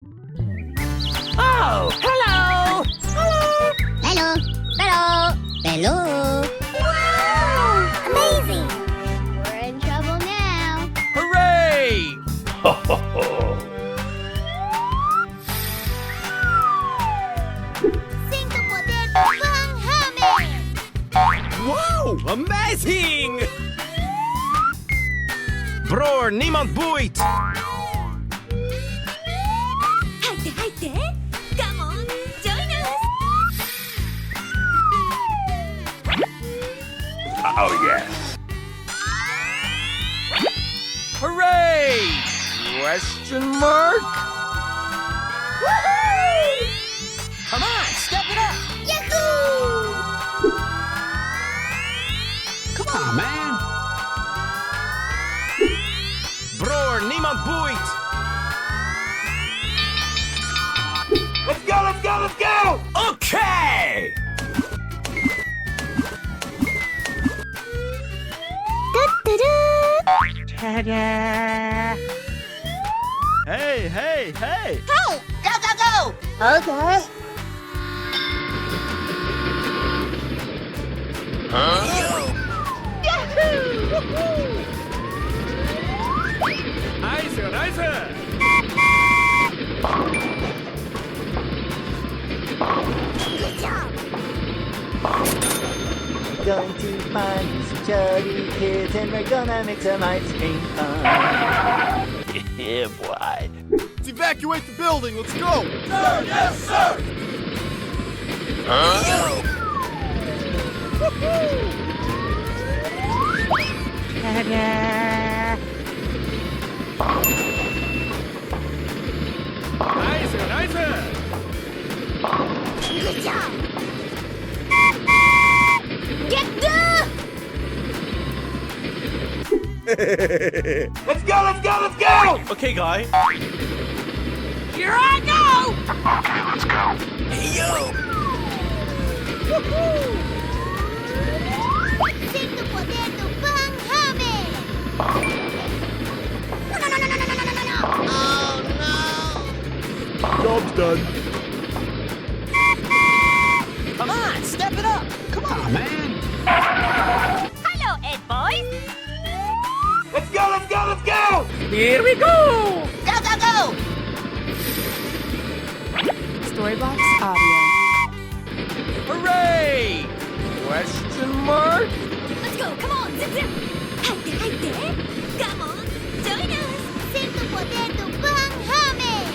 Oh, hello! Hello! Hello! Hello! Wow! Amazing! We're in trouble now. Hooray! Ho ho ho! Cinco poder do Van Hamen! Wow, amazing! Bror, niemand boeit! 入って入って Come on! Join us! Oh yes! Hooray! Question mark? Woohoo! Come on, step it up! Yahoo! Come on, man! Bror, niemand boeit! Let's go! Let's go! Let's go! Okay! Ta-da! Hey, hey, hey! Hey! Go, go, go! Okay. Yahoo! Woohoo! Nice, nice! Good job! Going to find some chubby kids and we're gonna make some ice cream fun. Yeah, boy. Let's evacuate the building. Let's go. Sir, yes, sir. Huh? Ta-da! Nice, nice! Good job! Get the... Let's go! Let's go! Let's go! Okay, guy. Here I go! Okay, let's go. Hey, yo! Cinco poder do Van Hamen! No, no, no, no, no, no, no, no, no! Oh, no! Job's done. Come on, step it up! Come on, man! Hello, Ed boys! Let's go! Let's go! Let's go! Here we go! Go, go, go! Storybox Audio. Hooray! Question mark? Let's go, come on, zip, zip! 入って入って Come on, join us! Cinco poder do Van Hamen!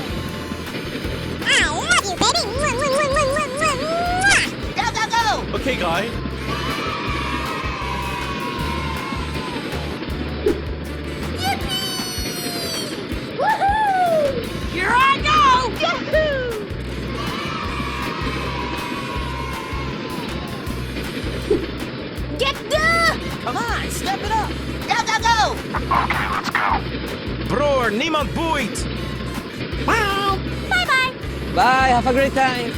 I love you, baby! Go, go, go! Okay, guy. Woohoo! Here I go! Yahoo! Get the... Come on, step it up! Go, go, go! Okay, let's go. Bror, niemand boeit! Bye-bye! Bye, have a great time.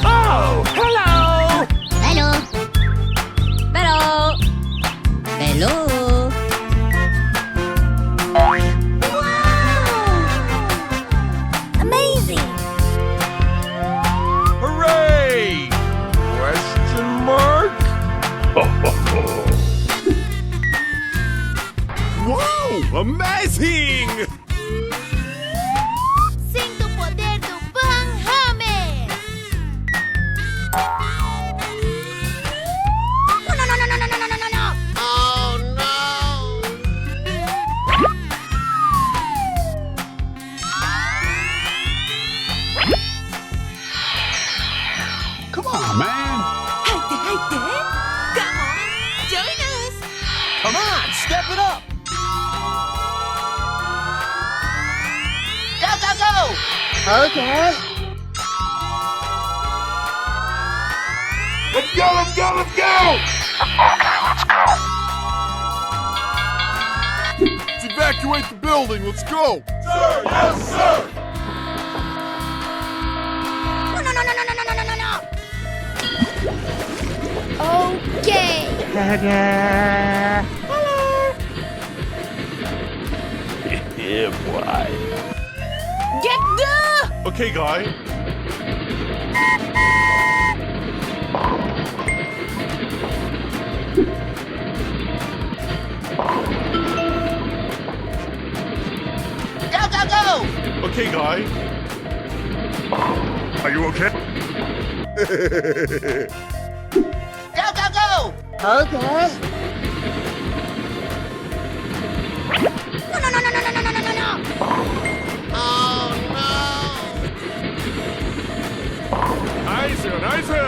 Oh, hello! Hello! Hello! Hello! Wow! Amazing! Hooray! Question mark? Ho ho ho! Wow! Amazing! Cinco poder do Van Hamen! No, no, no, no, no, no, no, no, no, no! Oh, no! Come on, man. 入って入って Come on, join us! Come on, step it up! Go, go, go! Okay. Let's go! Let's go! Let's go! Okay, let's go. Let's evacuate the building. Let's go. Sir, yes, sir. No, no, no, no, no, no, no, no, no, no! Okay. Ta-da! Yeah, boy. Get the Okay, guy. Go, go, go! Okay, guy. Are you okay? Go, go, go! Okay. No, no, no, no, no, no, no, no, no, no! Oh Nicer, nicer.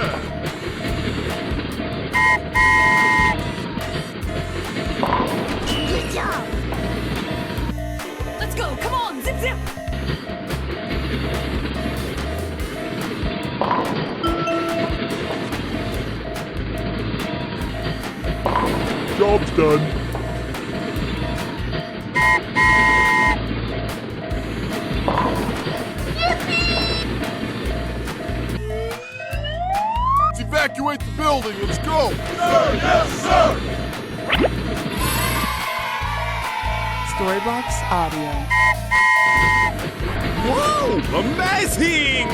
Good job! Let's go. Come on. Zip, zip. Job's done. Let's evacuate the building. Let's go. Sir, yes, sir. Storybox Audio. Wow! Amazing!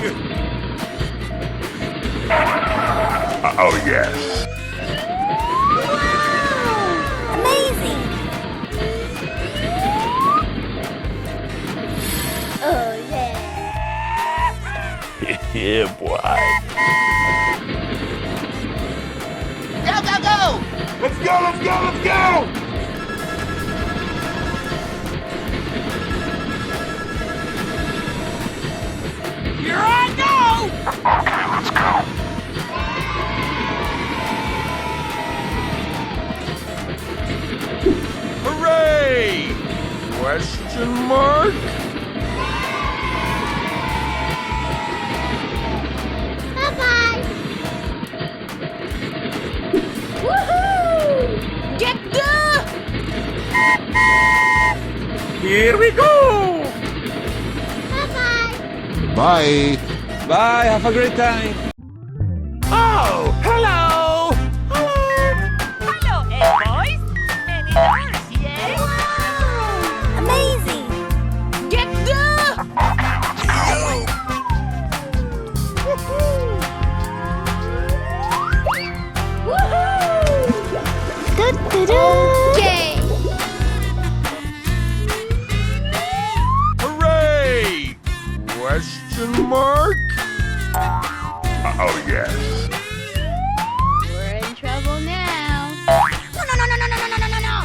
Oh, yes. Amazing! Oh, yeah! Yeah, boy. Go, go, go! Let's go, let's go, let's go! Here I go! Okay, let's go. Hooray! Question mark? Bye-bye! Woohoo! Get the Here we go! Bye-bye! Bye. Bye. Have a great time. Oh, hello! Hello, boys! Many dollars, yeah? Wow! Amazing! Get the Okay! Hooray! Question mark? Oh, yes. We're in trouble now. No, no, no, no, no, no, no, no, no, no!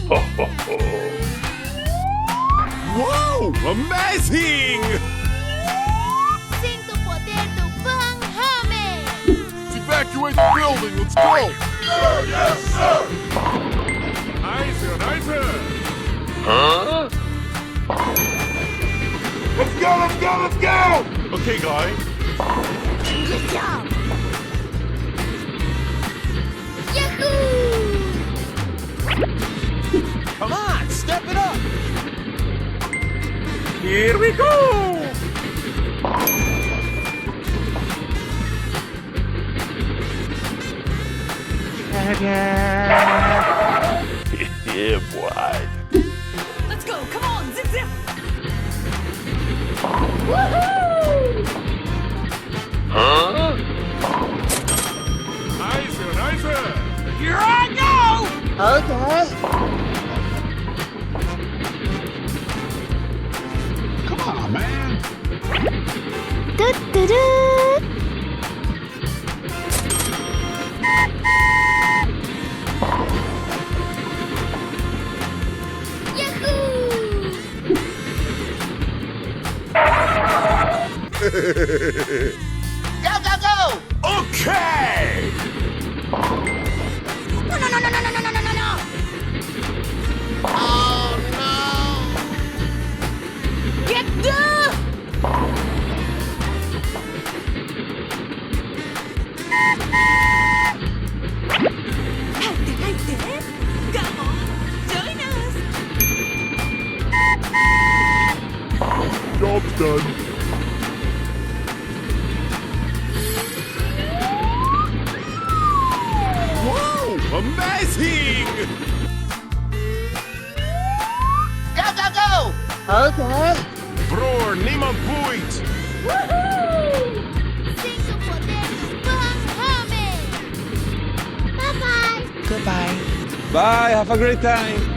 Ho, ho, ho. Wow! Amazing! Sinto o poder do Van Hammer! Let's evacuate the building. Let's go. Sir, yes, sir. Nicer, nicer. Huh? Let's go, let's go, let's go! Okay, guy. Good job! Yahoo! Come on, step it up! Here we go! Yeah, boy. Let's go. Come on. Zip, zip. Woohoo! Huh? Nicer, nicer. Here I go! Okay. Come on, man. Do-do-do! Yahoo! Go, go, go! Okay. No, no, no, no, no, no, no, no, no, no! Oh no! Get the Come on. Join us. Job's done. Wow! Amazing! Okay. Bror, niemand boeit. Sing the potato bang hame. Bye bye. Goodbye. Bye, have a great time.